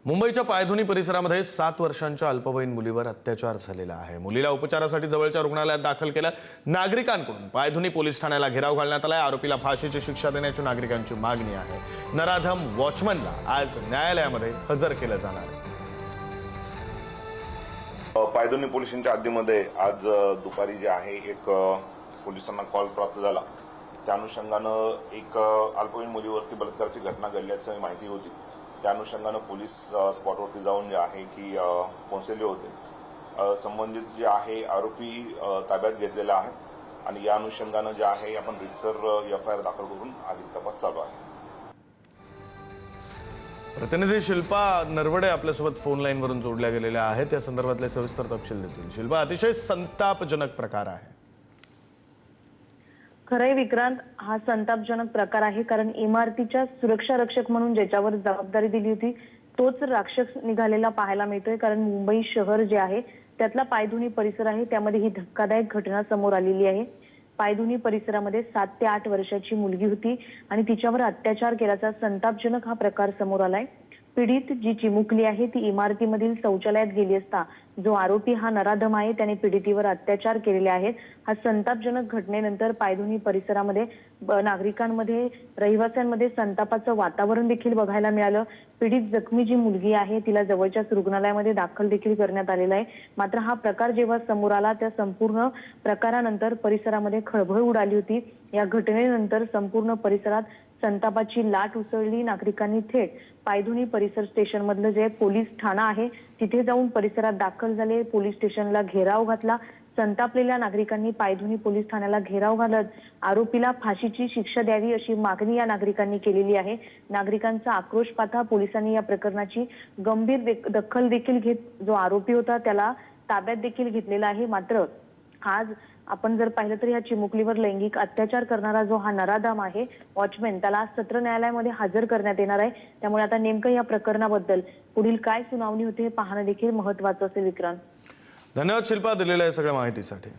मुंबईच्या पायधुनी परिसरामध्ये 7 वर्षांच्या अल्पवयीन मुलीवर अत्याचार झालेला आहे। मुलीला उपचारासाठी जवळच्या रुग्णालयात दाखल केलं। नागरिकांकडून पायधुनी पोलीस ठाण्याला घेराव घालण्यात आलाय। आरोपीला फाशीची शिक्षा देण्याची नागरिकांची मागणी आहे। नराधम वॉचमनला आज न्यायालयामध्ये हजर केलं जाणार आहे। पायधुनी पोलिसांच्या हद्दीमध्ये आज दुपारी जे आहे एक पोलिसांना कॉल प्राप्त झाला। त्या अनुषंगानं एक अल्पवयीन मुलीवरती बलात्काराची घटना घडल्याची माहिती होती। त्या अनुषंगानं पोलीस स्पॉटवरती जाऊन जे आहे की पोहोचलेले होते। संबंधित जे आहे आरोपी ताब्यात घेतलेला आहे आणि या अनुषंगानं जे आहे आपण रितसर एफआयआर दाखल करून अधिक तपास चालू आहे। प्रतिनिधी शिल्पा नरवडे आपल्यासोबत फोन लाईनवरून जोडल्या गेलेल्या आहेत। त्या संदर्भातले सविस्तर तपशील देतील। शिल्पा, अतिशय संतापजनक प्रकार आहे। खरंय विक्रांत, हा संतापजनक प्रकार आहे, कारण इमारतीच्या सुरक्षा रक्षक म्हणून ज्याच्यावर जबाबदारी दिली होती तोच राक्षस निघालेला पाहायला मिळतोय। कारण मुंबई शहर जे आहे त्यातला पायधुनी परिसर आहे, त्यामध्ये ही धक्कादायक घटना समोर आलेली आहे। पायधुनी परिसरामध्ये 7 ते 8 वर्षाची मुलगी होती आणि तिच्यावर अत्याचार केल्याचा संतापजनक हा प्रकार समोर आलाय। पीडित जी चिमुकली आहे ती इमारतीमधील शौचालयात गेली असता जो आरोपी हा नराधम आहे त्याने पीडितीवर अत्याचार केलेले आहेत। हा संतापजनक घटनेनंतर पायधुनी परिसरामध्ये नागरिकांमध्ये रहिवाशांमध्ये संतापाचं वातावरण देखील बघायला मिळालं। पीडित जखमी जी मुलगी आहे तिला जवळच्याच रुग्णालयामध्ये दाखल देखील करण्यात आलेला आहे। मात्र हा प्रकार जेव्हा समोर आला त्या संपूर्ण प्रकारानंतर परिसरामध्ये खळबळ उडाली होती। या घटनेनंतर संपूर्ण परिसरात संतापाची लाट उसळली। नागरिकांनी थेट पायधुनी परिसर स्टेशन मधलं जे पोलीस ठाणं आहे तिथे जाऊन परिसरात दाखल झाले। पोलीस स्टेशनला घेराव घातला। संतापलेल्या नागरिकांनी पायधुनी पोलीस ठाण्याला घेराव घालत आरोपीला फाशीची शिक्षा द्यावी अशी मागणी या नागरिकांनी केलेली आहे। नागरिकांचा आक्रोश पाहता पोलिसांनी या प्रकरणाची गंभीर दखल देखील घेत जो आरोपी होता त्याला ताब्यात देखील घेतलेला आहे। मात्र आज आपण जर पाहिलं तर या चिमुकलीवर लैंगिक अत्याचार करणारा जो हा नराधम आहे वॉचमॅन त्याला आज सत्र न्यायालयामध्ये हजर करण्यात येणार आहे। त्यामुळे आता नेमकं या प्रकरणाबद्दल पुढील काय सुनावणी होते हे पाहणं देखील महत्त्वाचं असेल। विक्रांत, धन्यवाद शिल्पा दिलेल्या सगळ्या माहितीसाठी।